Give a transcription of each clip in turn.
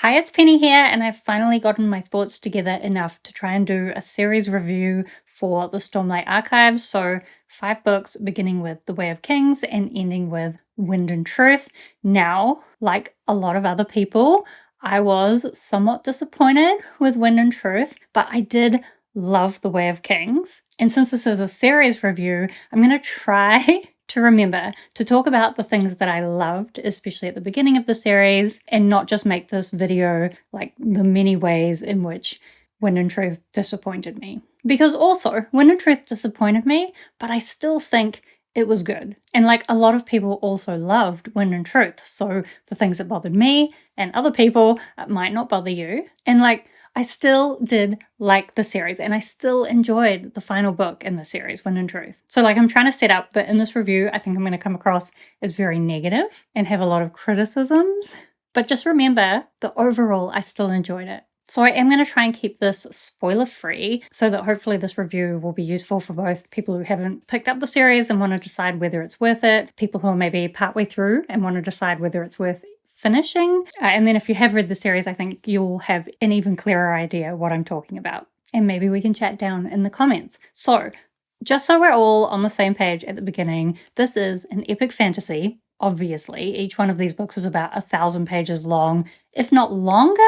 Hi, it's Penny here, and I've finally gotten my thoughts together enough to try and do a series review for the Stormlight Archives. So, 5 books beginning with The Way of Kings and ending with Wind and Truth. Now, like a lot of other people, I was somewhat disappointed with Wind and Truth, but I did love The Way of Kings. And since this is a series review, I'm going to try to remember to talk about the things that I loved, especially at the beginning of the series, and not just make this video like the many ways in which Wind and Truth disappointed me. Because also, Wind and Truth disappointed me, but I still think it was good. And like a lot of people also loved Wind and Truth. So the things that bothered me and other people might not bother you. And like, I still did like the series and I still enjoyed the final book in the series, Wind and Truth. So like I'm trying to set up that in this review, I think I'm going to come across as very negative and have a lot of criticisms. But just remember that overall, I still enjoyed it. So I am going to try and keep this spoiler-free so that hopefully this review will be useful for both people who haven't picked up the series and want to decide whether it's worth it, people who are maybe partway through and want to decide whether it's worth finishing. And then if you have read the series, I think you'll have an even clearer idea what I'm talking about. And maybe we can chat down in the comments. So just so we're all on the same page at the beginning, this is an epic fantasy. Obviously, each one of these books is about 1,000 pages long, if not longer.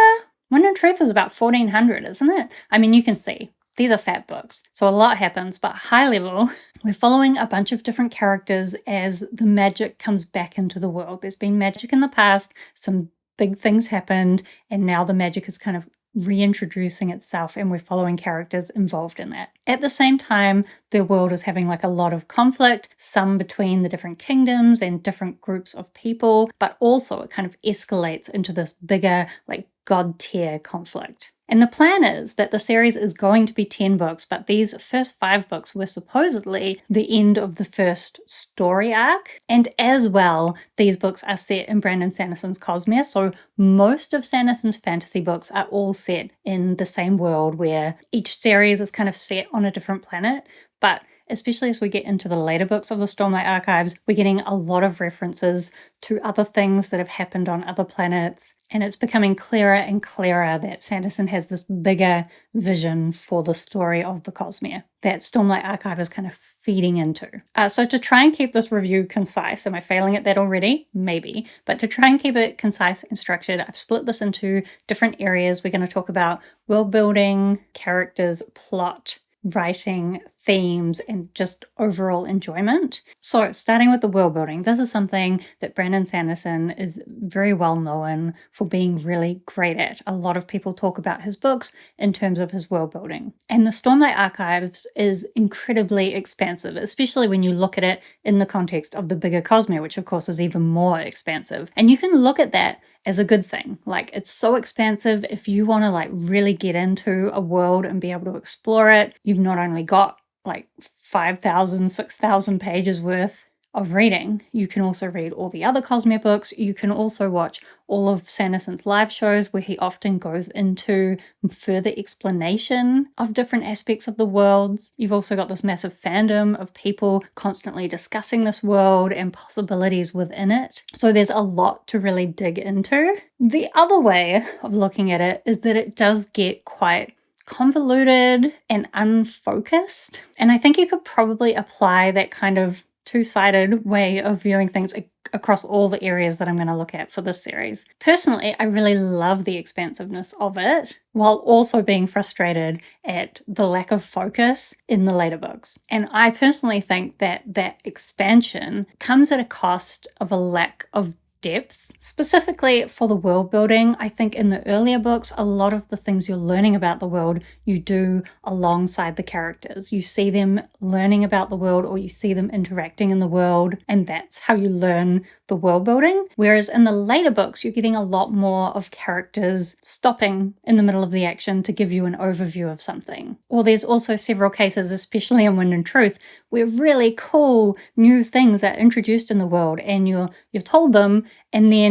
Wind and Truth is about 1,400, isn't it? I mean, you can see. These are fat books, so a lot happens, but high level, we're following a bunch of different characters as the magic comes back into the world. There's been magic in the past, some big things happened, and now the magic is kind of reintroducing itself and we're following characters involved in that. At the same time, the world is having like a lot of conflict, some between the different kingdoms and different groups of people, but also it kind of escalates into this bigger like god tier conflict. And the plan is that the series is going to be 10 books, but these first 5 books were supposedly the end of the first story arc. And as well, these books are set in Brandon Sanderson's Cosmere, so most of Sanderson's fantasy books are all set in the same world where each series is kind of set on a different planet. But especially as we get into the later books of the Stormlight Archives, we're getting a lot of references to other things that have happened on other planets. And it's becoming clearer and clearer that Sanderson has this bigger vision for the story of the Cosmere that Stormlight Archive is kind of feeding into. So to try and keep this review concise, am I failing at that already? Maybe. But to try and keep it concise and structured, I've split this into different areas. We're going to talk about world building, characters, plot, writing, themes, and just overall enjoyment. So starting with the world building, this is something that Brandon Sanderson is very well known for being really great at. A lot of people talk about his books in terms of his world building. And the Stormlight Archives is incredibly expansive, especially when you look at it in the context of the bigger Cosmere, which of course is even more expansive. And you can look at that as a good thing. Like, it's so expansive. If you want to like really get into a world and be able to explore it, you've not only got like 5,000, 6,000 pages worth of reading, you can also read all the other Cosmere books. You can also watch all of Sanderson's live shows where he often goes into further explanation of different aspects of the worlds. You've also got this massive fandom of people constantly discussing this world and possibilities within it. So there's a lot to really dig into. The other way of looking at it is that it does get quite convoluted and unfocused. And I think you could probably apply that kind of two-sided way of viewing things across all the areas that I'm going to look at for this series. Personally, I really love the expansiveness of it, while also being frustrated at the lack of focus in the later books. And I personally think that that expansion comes at a cost of a lack of depth. Specifically for the world building, I think in the earlier books, a lot of the things you're learning about the world, you do alongside the characters. You see them learning about the world or you see them interacting in the world, and that's how you learn the world building. Whereas in the later books, you're getting a lot more of characters stopping in the middle of the action to give you an overview of something. Or there's also several cases, especially in Wind and Truth, where really cool new things are introduced in the world and you've told them and then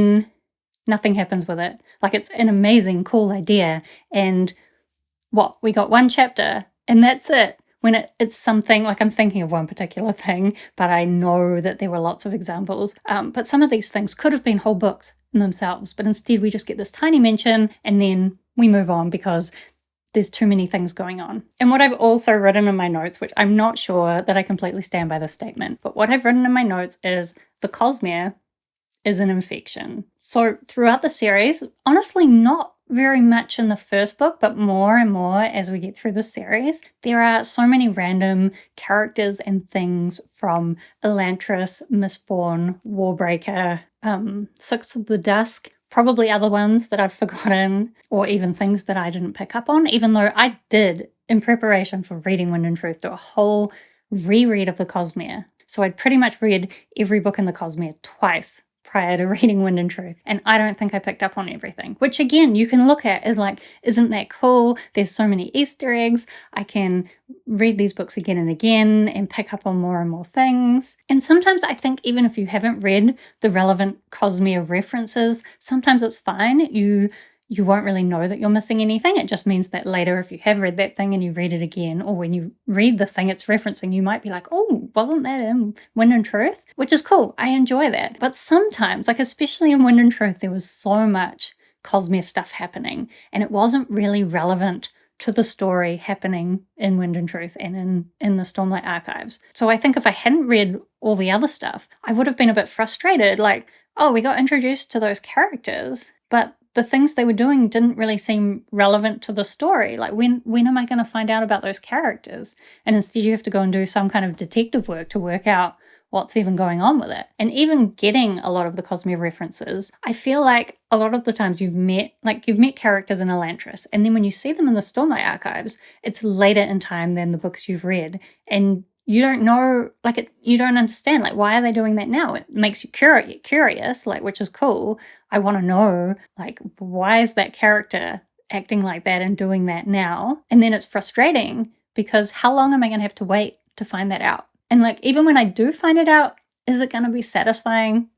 nothing happens with it. Like, it's an amazing, cool idea. And we got one chapter and that's it. When it's something, like, I'm thinking of one particular thing, but I know that there were lots of examples. But some of these things could have been whole books in themselves, but instead we just get this tiny mention and then we move on because there's too many things going on. And what I've also written in my notes, which I'm not sure that I completely stand by this statement, but what I've written in my notes is the Cosmere is an infection. So throughout the series, honestly, not very much in the first book, but more and more as we get through the series, there are so many random characters and things from Elantris, Mistborn, Warbreaker, Six of the Dusk, probably other ones that I've forgotten, or even things that I didn't pick up on, even though I did, in preparation for reading Wind and Truth, do a whole reread of the Cosmere. So I'd pretty much read every book in the Cosmere twice prior to reading Wind and Truth, and I don't think I picked up on everything, which again, you can look at as like, isn't that cool? There's so many Easter eggs. I can read these books again and again and pick up on more and more things. And sometimes I think even if you haven't read the relevant Cosmere references, sometimes it's fine. You won't really know that you're missing anything. It just means that later, if you have read that thing and you read it again, or when you read the thing it's referencing, you might be like, oh, wasn't that in Wind and Truth? Which is cool. I enjoy that. But sometimes, like especially in Wind and Truth, there was so much Cosmere stuff happening, and it wasn't really relevant to the story happening in Wind and Truth and in the Stormlight Archives. So I think if I hadn't read all the other stuff, I would have been a bit frustrated, like, oh, we got introduced to those characters, but the things they were doing didn't really seem relevant to the story. Like, when am I going to find out about those characters? And instead you have to go and do some kind of detective work to work out what's even going on with it. And even getting a lot of the Cosmere references, I feel like a lot of the times you've met characters in Elantris, and then when you see them in the Stormlight Archives, it's later in time than the books you've read, and you don't know, you don't understand, like, why are they doing that now? It makes you curious, like, which is cool. I want to know, like, why is that character acting like that and doing that now? And then it's frustrating because how long am I going to have to wait to find that out? And like, even when I do find it out, is it going to be satisfying?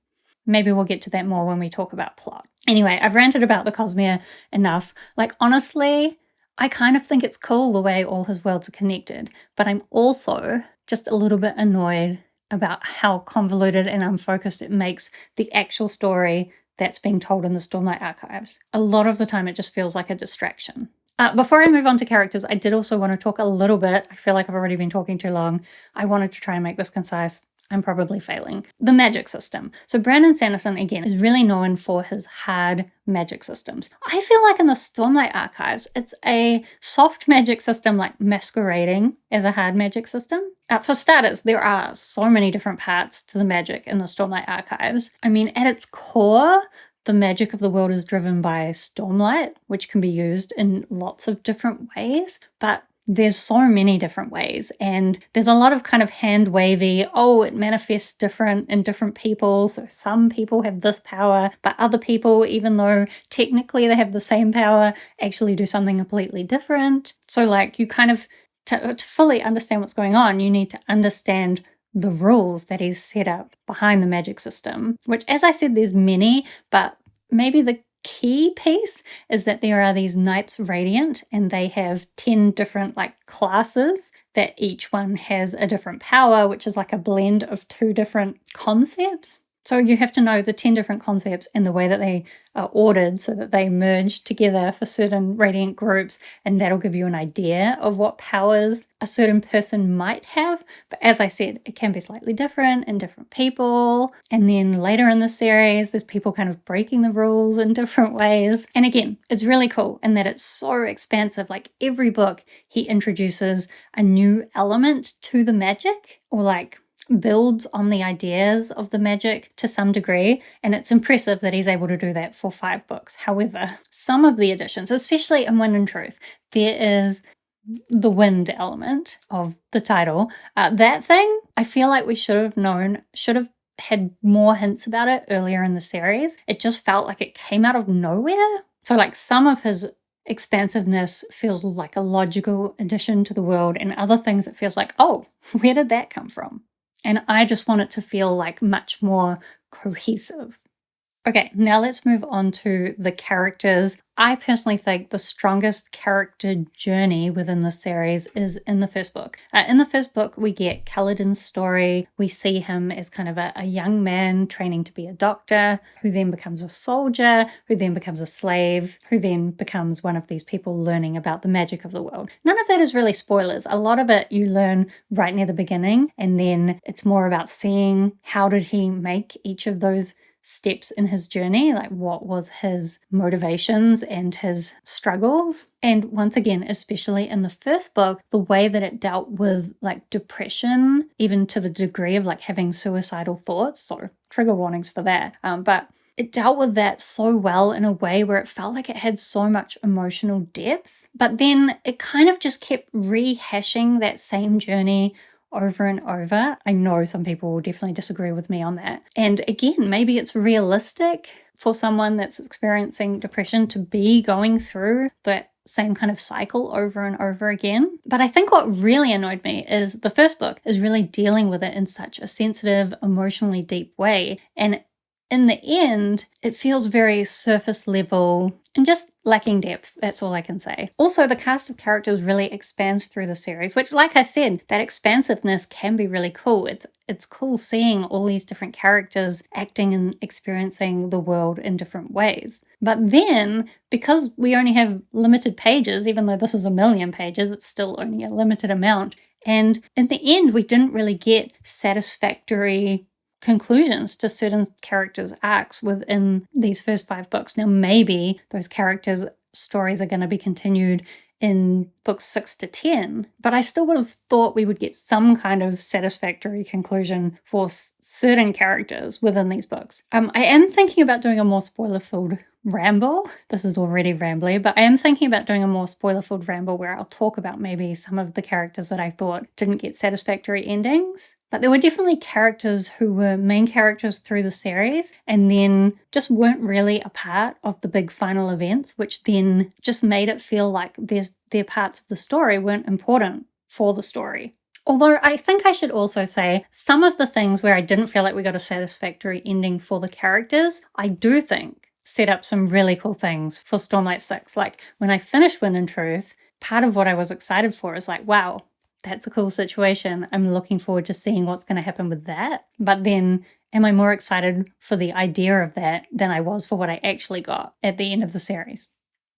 Maybe we'll get to that more when we talk about plot. Anyway, I've ranted about the Cosmere enough. Like, honestly, I kind of think it's cool the way all his worlds are connected, but I'm also just a little bit annoyed about how convoluted and unfocused it makes the actual story that's being told in the Stormlight Archives. A lot of the time it just feels like a distraction. Before I move on to characters, I did also want to talk a little bit. I feel like I've already been talking too long. I wanted to try and make this concise. I'm probably failing. The magic system. So Brandon Sanderson, again, is really known for his hard magic systems. I feel like in the Stormlight Archives, it's a soft magic system, like masquerading as a hard magic system. For starters, there are so many different parts to the magic in the Stormlight Archives. I mean, at its core, the magic of the world is driven by stormlight, which can be used in lots of different ways, but there's so many different ways, and there's a lot of kind of hand-wavy, oh, it manifests different in different people, so some people have this power, but other people, even though technically they have the same power, actually do something completely different. So like, you kind of, to fully understand what's going on, you need to understand the rules that he's set up behind the magic system, which, as I said, there's many, but maybe the key piece is that there are these Knights Radiant, and they have 10 different classes that each one has a different power, which is like a blend of 2 different concepts. So you have to know the 10 different concepts and the way that they are ordered so that they merge together for certain radiant groups, and that'll give you an idea of what powers a certain person might have. But as I said, it can be slightly different in different people. And then later in the series, there's people kind of breaking the rules in different ways. And again, it's really cool in that it's so expansive. Like, every book, he introduces a new element to the magic, or builds on the ideas of the magic to some degree, and it's impressive that he's able to do that for 5 books. However, some of the additions, especially in Wind and Truth, there is the wind element of the title. That thing, I feel like we should have had more hints about it earlier in the series. It just felt like it came out of nowhere. So some of his expansiveness feels like a logical addition to the world, and other things it feels like, oh, where did that come from? And I just want it to feel much more cohesive. Okay, now let's move on to the characters. I personally think the strongest character journey within the series is in the first book. In the first book, we get Kaladin's story. We see him as kind of a young man training to be a doctor, who then becomes a soldier, who then becomes a slave, who then becomes one of these people learning about the magic of the world. None of that is really spoilers. A lot of it you learn right near the beginning, and then it's more about seeing how did he make each of those steps in his journey, like what was his motivations and his struggles. And once again, especially in the first book, the way that it dealt with like depression, even to the degree of like having suicidal thoughts, so trigger warnings for that, but it dealt with that so well in a way where it felt like it had so much emotional depth, but then it kind of just kept rehashing that same journey over and over. I know some people will definitely disagree with me on that. And again, maybe it's realistic for someone that's experiencing depression to be going through that same kind of cycle over and over again. But I think what really annoyed me is the first book is really dealing with it in such a sensitive, emotionally deep way. And in the end, it feels very surface level and just lacking depth. That's all I can say. Also, the cast of characters really expands through the series, which, like I said, that expansiveness can be really cool. It's cool seeing all these different characters acting and experiencing the world in different ways. But then, because we only have limited pages, even though this is 1,000,000 pages, it's still only a limited amount. And in the end, we didn't really get satisfactory conclusions to certain characters' arcs within these first 5 books. Now, maybe those characters' stories are going to be continued in books 6 to 10, but I still would have thought we would get some kind of satisfactory conclusion for certain characters within these books. I am thinking about doing a more spoiler-filled ramble. This is already rambly, but I am thinking about doing a more spoiler-filled ramble where I'll talk about maybe some of the characters that I thought didn't get satisfactory endings. But there were definitely characters who were main characters through the series and then just weren't really a part of the big final events, which then just made it feel like their parts of the story weren't important for the story. Although I think I should also say some of the things where I didn't feel like we got a satisfactory ending for the characters, I do think set up some really cool things for Stormlight 6. Like when I finished Wind and Truth, part of what I was excited for is like, wow, that's a cool situation. I'm looking forward to seeing what's going to happen with that. But then am I more excited for the idea of that than I was for what I actually got at the end of the series?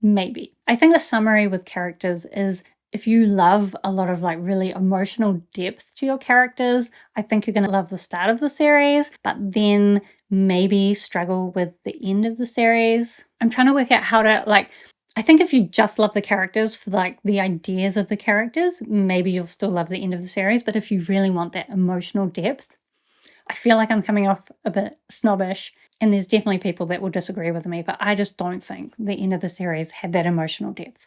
Maybe. I think the summary with characters is if you love a lot of like really emotional depth to your characters, I think you're going to love the start of the series, but then maybe struggle with the end of the series. I'm trying to work out how to I think if you just love the characters for like the ideas of the characters, maybe you'll still love the end of the series. But if you really want that emotional depth, I feel like I'm coming off a bit snobbish, and there's definitely people that will disagree with me, but I just don't think the end of the series had that emotional depth.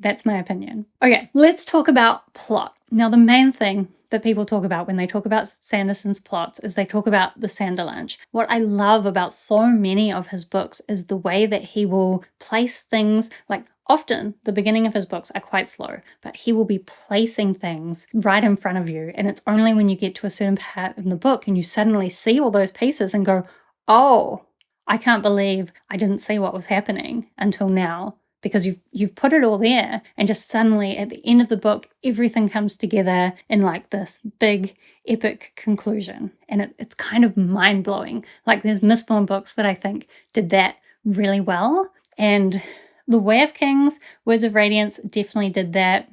That's my opinion. Okay, let's talk about plot. Now, the main thing that people talk about when they talk about Sanderson's plots is they talk about the Sanderlanche. What I love about so many of his books is the way that he will place things, like often the beginning of his books are quite slow, but he will be placing things right in front of you. And it's only when you get to a certain part in the book and you suddenly see all those pieces and go, oh, I can't believe I didn't see what was happening until now. Because you've put it all there, and just suddenly at the end of the book, everything comes together in like this big epic conclusion. And it's kind of mind-blowing. Like there's Mistborn books that I think did that really well. And The Way of Kings, Words of Radiance definitely did that.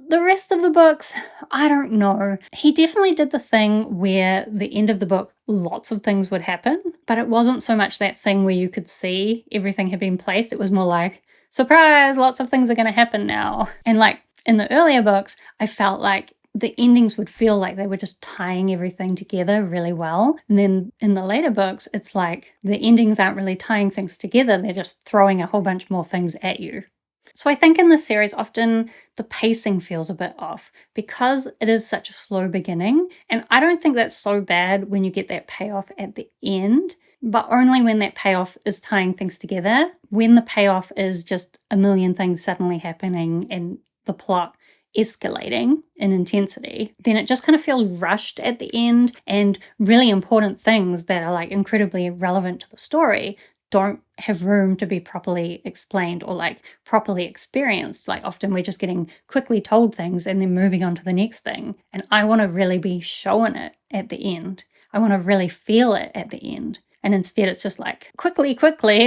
The rest of the books, I don't know. He definitely did the thing where the end of the book, lots of things would happen, but it wasn't so much that thing where you could see everything had been placed. It was more like, surprise, lots of things are going to happen now. And like in the earlier books, I felt like the endings would feel like they were just tying everything together really well. And then in the later books, it's like the endings aren't really tying things together. They're just throwing a whole bunch more things at you. So I think in this series, often the pacing feels a bit off because it is such a slow beginning. And I don't think that's so bad when you get that payoff at the end, but only when that payoff is tying things together. When the payoff is just a million things suddenly happening and the plot escalating in intensity, then it just kind of feels rushed at the end, and really important things that are like incredibly relevant to the story don't have room to be properly explained or like properly experienced. Like often we're just getting quickly told things and then moving on to the next thing. And I want to really be shown it at the end. I want to really feel it at the end. And instead it's just like, quickly,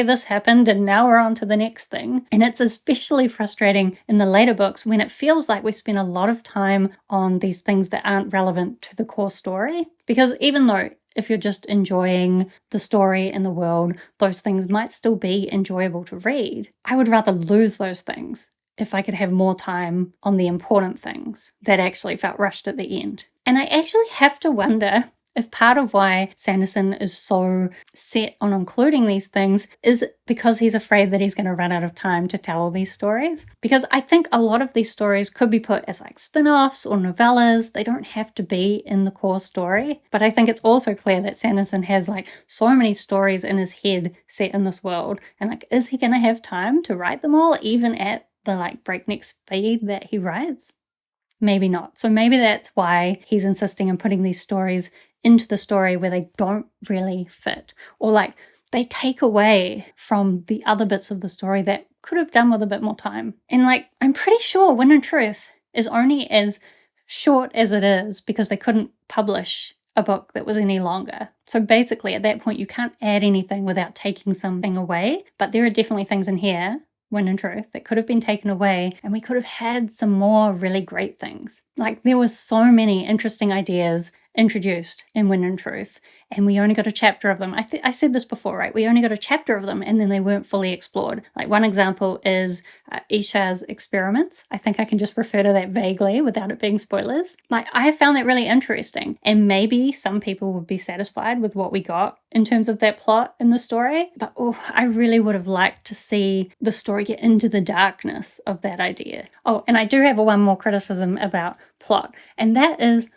this happened and now we're on to the next thing. And it's especially frustrating in the later books when it feels like we spend a lot of time on these things that aren't relevant to the core story. Because even though if you're just enjoying the story and the world, those things might still be enjoyable to read, I would rather lose those things if I could have more time on the important things that actually felt rushed at the end. And I actually have to wonder if part of why Sanderson is so set on including these things is because he's afraid that he's going to run out of time to tell all these stories. Because I think a lot of these stories could be put as like spin-offs or novellas. They don't have to be in the core story. But I think it's also clear that Sanderson has like so many stories in his head set in this world. And like, is he going to have time to write them all, even at the like breakneck speed that he writes? Maybe not. So maybe that's why he's insisting on putting these stories into the story where they don't really fit, or like they take away from the other bits of the story that could have done with a bit more time. And like, I'm pretty sure Wind and Truth is only as short as it is because they couldn't publish a book that was any longer. So basically at that point you can't add anything without taking something away, but there are definitely things in here, Wind and Truth, that could have been taken away and we could have had some more really great things. Like there was so many interesting ideas introduced in Wind and Truth, and we only got a chapter of them. I said this before, right? We only got a chapter of them and then they weren't fully explored. Like one example is Isha's experiments. I think I can just refer to that vaguely without it being spoilers. Like I found that really interesting, and maybe some people would be satisfied with what we got in terms of that plot in the story, but I really would have liked to see the story get into the darkness of that idea. Oh, and I do have one more criticism about plot, and that is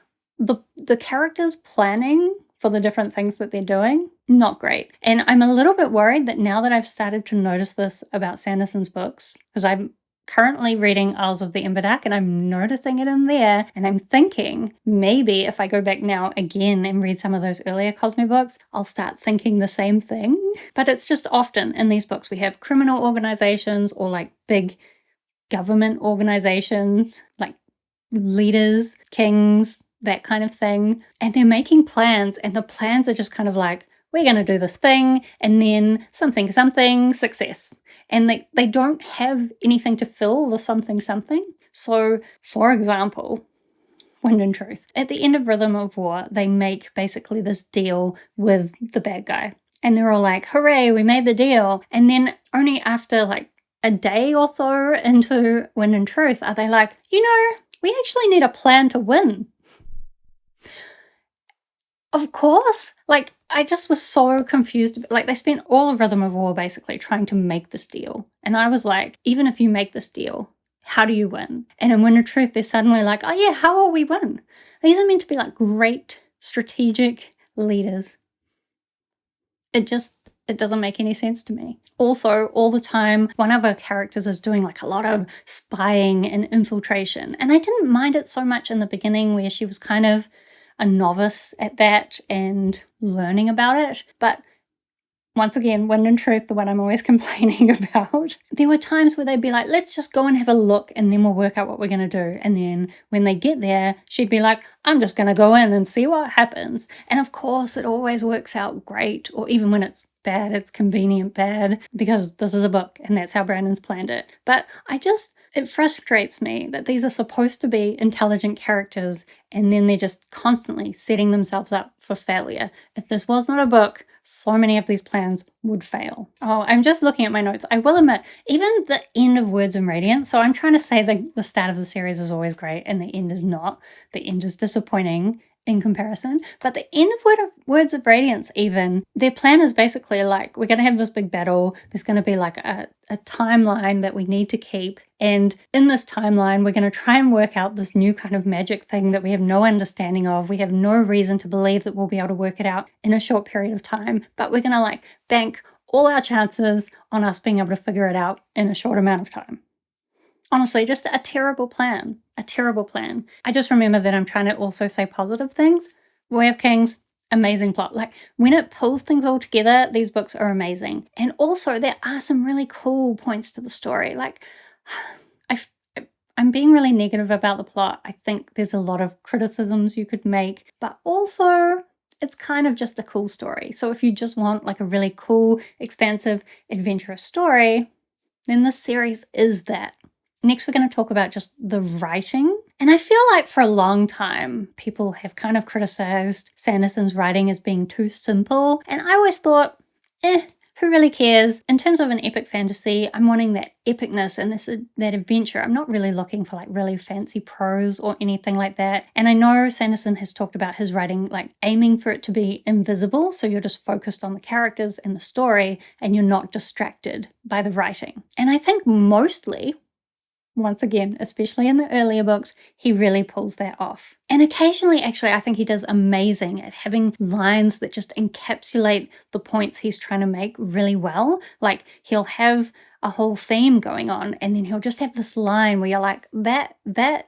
the characters planning for the different things that they're doing, not great. And I'm a little bit worried that now that I've started to notice this about Sanderson's books, because I'm currently reading Isles of the Emberdark and I'm noticing it in there, and I'm thinking maybe if I go back now again and read some of those earlier Cosmo books, I'll start thinking the same thing. But it's just often in these books we have criminal organizations or like big government organizations, like leaders, kings, that kind of thing. And they're making plans, and the plans are just kind of like, we're going to do this thing, and then something, success. And they don't have anything to fill the something. So, for example, Wind and Truth. At the end of Rhythm of War, they make basically this deal with the bad guy. And they're all like, hooray, we made the deal. And then only after like a day or so into Wind and Truth are they like, we actually need a plan to win. Of course, like I just was so confused. Like they spent all of Rhythm of War basically trying to make this deal. And I was like, even if you make this deal, how do you win? And in Wind of Truth, they're suddenly like, oh yeah, how will we win? These are meant to be like great strategic leaders. It doesn't make any sense to me. Also, all the time, one of our characters is doing like a lot of spying and infiltration. And I didn't mind it so much in the beginning where she was kind of a novice at that and learning about it. But once again, Wind and Truth, the one I'm always complaining about, there were times where they'd be like, let's just go and have a look and then we'll work out what we're going to do. And then when they get there, she'd be like, I'm just going to go in and see what happens. And of course, it always works out great. Or even when it's bad, it's convenient bad, because this is a book and that's how Brandon's planned it. But it frustrates me that these are supposed to be intelligent characters and then they're just constantly setting themselves up for failure. If this was not a book, so many of these plans would fail. Oh, I'm just looking at my notes. I will admit, even the end of Words and Radiance, so I'm trying to say the start of the series is always great and the end is not. The end is disappointing in comparison. But the end of Words of Radiance, even, their plan is basically like, we're going to have this big battle. There's going to be like a timeline that we need to keep. And in this timeline, we're going to try and work out this new kind of magic thing that we have no understanding of. We have no reason to believe that we'll be able to work it out in a short period of time. But we're going to like bank all our chances on us being able to figure it out in a short amount of time. Honestly, just a terrible plan. A terrible plan. I just remember that I'm trying to also say positive things. Way of Kings, amazing plot. Like, when it pulls things all together, these books are amazing. And also, there are some really cool points to the story. Like, I, I'm being really negative about the plot. I think there's a lot of criticisms you could make, but also it's kind of just a cool story. So if you just want like a really cool, expansive, adventurous story, then this series is that. Next, we're going to talk about just the writing. And I feel like for a long time, people have kind of criticized Sanderson's writing as being too simple. And I always thought, who really cares? In terms of an epic fantasy, I'm wanting that epicness and that adventure. I'm not really looking for like really fancy prose or anything like that. And I know Sanderson has talked about his writing like aiming for it to be invisible, so you're just focused on the characters and the story and you're not distracted by the writing. And I think mostly, once again, especially in the earlier books, he really pulls that off. And occasionally, actually, I think he does amazing at having lines that just encapsulate the points he's trying to make really well. Like, he'll have a whole theme going on, and then he'll just have this line where you're like, that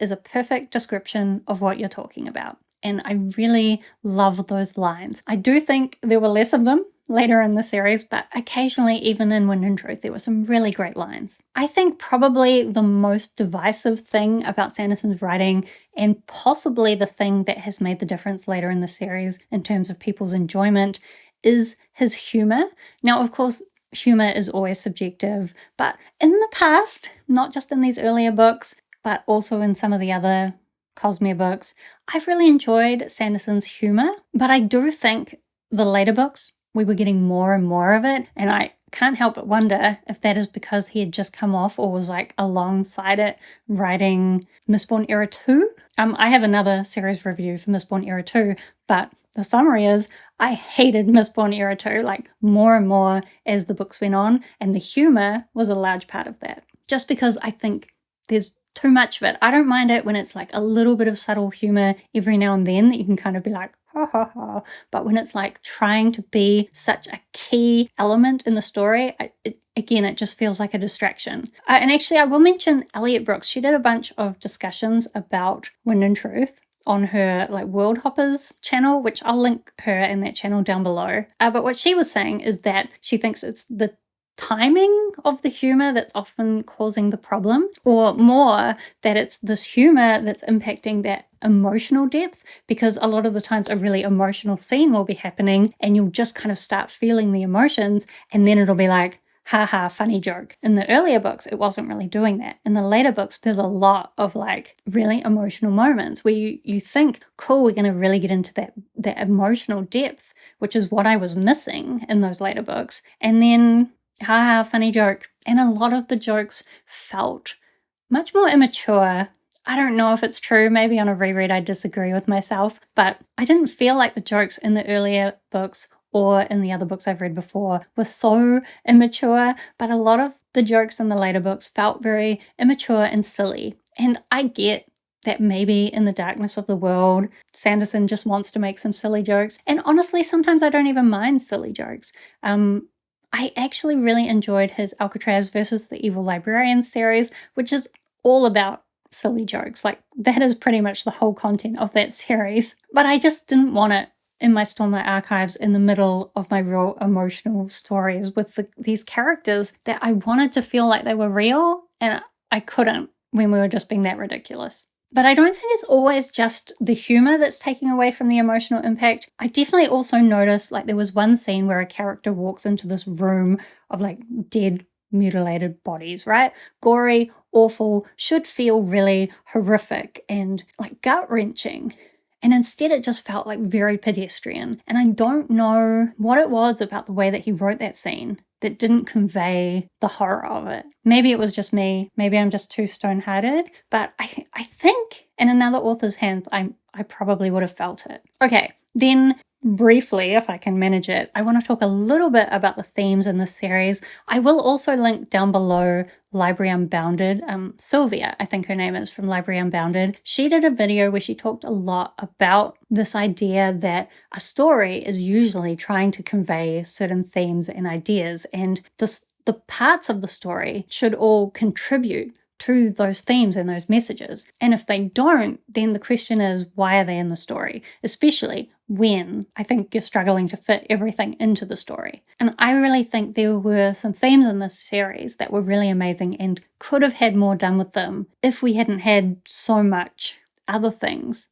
is a perfect description of what you're talking about. And I really love those lines. I do think there were less of them later in the series, but occasionally, even in Wind and Truth, there were some really great lines. I think probably the most divisive thing about Sanderson's writing, and possibly the thing that has made the difference later in the series in terms of people's enjoyment, is his humor. Now, of course, humor is always subjective, but in the past, not just in these earlier books, but also in some of the other Cosmere books, I've really enjoyed Sanderson's humor, but I do think the later books, we were getting more and more of it, and I can't help but wonder if that is because he had just come off or was like alongside it writing Mistborn Era 2. I have another series review for Mistborn Era 2, but the summary is I hated Mistborn Era 2 like more and more as the books went on, and the humor was a large part of that. Just because I think there's too much of it. I don't mind it when it's like a little bit of subtle humor every now and then that you can kind of be like, ha ha ha. But when it's like trying to be such a key element in the story, it just feels like a distraction. And actually, I will mention Elliot Brooks. She did a bunch of discussions about Wind and Truth on her like World Hoppers channel, which I'll link her in that channel down below. But what she was saying is that she thinks it's the timing of the humor that's often causing the problem, or more that it's this humor that's impacting that emotional depth, because a lot of the times a really emotional scene will be happening and you'll just kind of start feeling the emotions, and then it'll be like, haha, funny joke. In the earlier books, it wasn't really doing that. In the later books, there's a lot of like really emotional moments where you think, cool, we're going to really get into that emotional depth, which is what I was missing in those later books. And then haha, funny joke. And a lot of the jokes felt much more immature. I don't know if it's true. Maybe on a reread I disagree with myself, but I didn't feel like the jokes in the earlier books or in the other books I've read before were so immature, but a lot of the jokes in the later books felt very immature and silly. And I get that maybe in the darkness of the world, Sanderson just wants to make some silly jokes. And honestly, sometimes I don't even mind silly jokes. I actually really enjoyed his Alcatraz versus the Evil Librarian series, which is all about silly jokes. Like, that is pretty much the whole content of that series. But I just didn't want it in my Stormlight Archives in the middle of my real emotional stories with these characters that I wanted to feel like they were real, and I couldn't when we were just being that ridiculous. But I don't think it's always just the humor that's taking away from the emotional impact. I definitely also noticed like there was one scene where a character walks into this room of like dead, mutilated bodies, right? Gory, awful, should feel really horrific and like gut-wrenching. And instead it just felt like very pedestrian. And I don't know what it was about the way that he wrote that scene that didn't convey the horror of it. Maybe it was just me. Maybe I'm just too stone-hearted. But I think in another author's hands, I probably would have felt it. Okay, then briefly, if I can manage it, I want to talk a little bit about the themes in this series. I will also link down below Library Unbounded. Sylvia, I think her name is, from Library Unbounded. She did a video where she talked a lot about this idea that a story is usually trying to convey certain themes and ideas, and the parts of the story should all contribute to those themes and those messages. And if they don't, then the question is, why are they in the story? Especially when I think you're struggling to fit everything into the story. And I really think there were some themes in this series that were really amazing and could have had more done with them if we hadn't had so much other things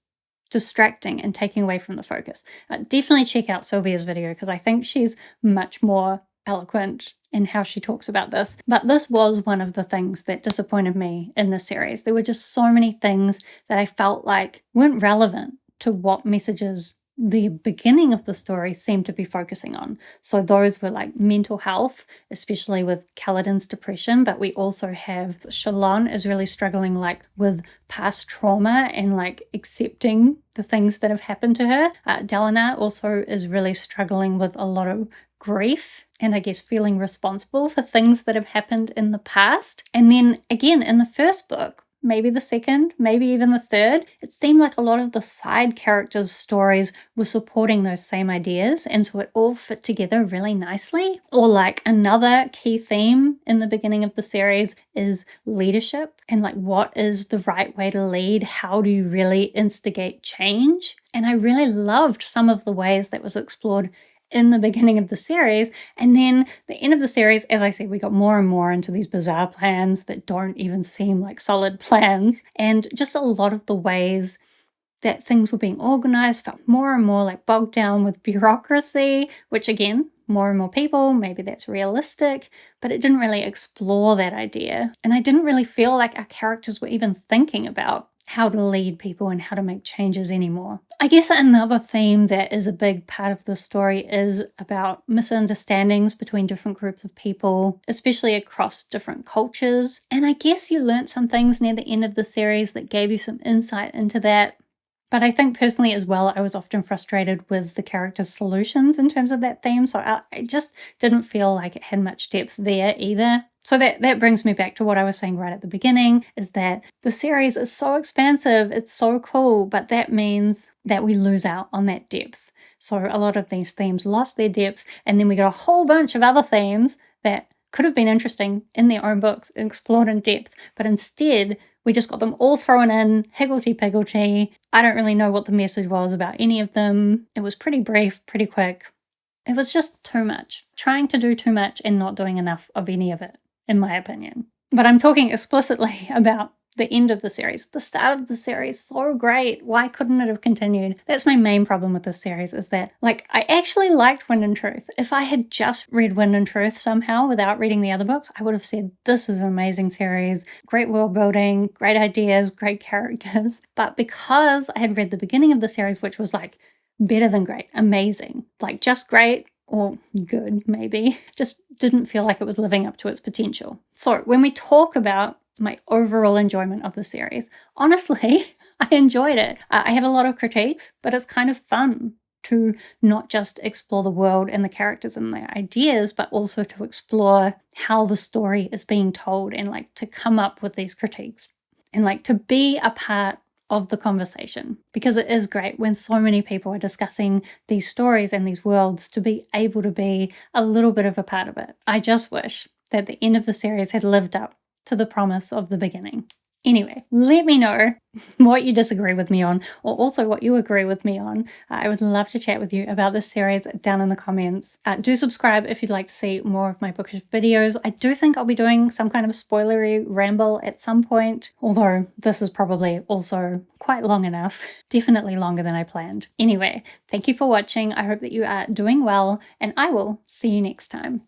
distracting and taking away from the focus. Definitely check out Sylvia's video because I think she's much more eloquent in how she talks about this. But this was one of the things that disappointed me in the series. There were just so many things that I felt like weren't relevant to what messages the beginning of the story seemed to be focusing on. So those were like mental health, especially with Kaladin's depression, but we also have Shalon is really struggling like with past trauma and like accepting the things that have happened to her. Dalinar also is really struggling with a lot of grief and I guess feeling responsible for things that have happened in the past. And then again, in the first book, maybe the second, maybe even the third, it seemed like a lot of the side characters' stories were supporting those same ideas, and so it all fit together really nicely. Or like another key theme in the beginning of the series is leadership and like what is the right way to lead? How do you really instigate change? And I really loved some of the ways that was explored in the beginning of the series. And then the end of the series, as I said, we got more and more into these bizarre plans that don't even seem like solid plans. And just a lot of the ways that things were being organized felt more and more like bogged down with bureaucracy, which again, more and more people, maybe that's realistic, but it didn't really explore that idea. And I didn't really feel like our characters were even thinking about how to lead people and how to make changes anymore. I guess another theme that is a big part of the story is about misunderstandings between different groups of people, especially across different cultures. And I guess you learned some things near the end of the series that gave you some insight into that. But I think personally as well, I was often frustrated with the characters' solutions in terms of that theme. So I just didn't feel like it had much depth there either. So that brings me back to what I was saying right at the beginning, is that the series is so expansive, it's so cool, but that means that we lose out on that depth. So a lot of these themes lost their depth, and then we got a whole bunch of other themes that could have been interesting in their own books and explored in depth, but instead we just got them all thrown in, higgledy-piggledy. I don't really know what the message was about any of them. It was pretty brief, pretty quick. It was just too much. Trying to do too much and not doing enough of any of it, in my opinion. But I'm talking explicitly about the end of the series. The start of the series, so great. Why couldn't it have continued? That's my main problem with this series, is that, like, I actually liked Wind and Truth. If I had just read Wind and Truth somehow without reading the other books, I would have said, this is an amazing series, great world building, great ideas, great characters. But because I had read the beginning of the series, which was like better than great, amazing, like just great, or good, maybe, just didn't feel like it was living up to its potential. So when we talk about my overall enjoyment of the series, honestly, I enjoyed it. I have a lot of critiques, but it's kind of fun to not just explore the world and the characters and their ideas, but also to explore how the story is being told and like to come up with these critiques and like to be a part of the conversation, because it is great when so many people are discussing these stories and these worlds to be able to be a little bit of a part of it. I just wish that the end of the series had lived up to the promise of the beginning. Anyway, let me know what you disagree with me on, or also what you agree with me on. I would love to chat with you about this series down in the comments. Do subscribe if you'd like to see more of my bookish videos. I do think I'll be doing some kind of spoilery ramble at some point, although this is probably also quite long enough. Definitely longer than I planned. Anyway, thank you for watching. I hope that you are doing well, and I will see you next time.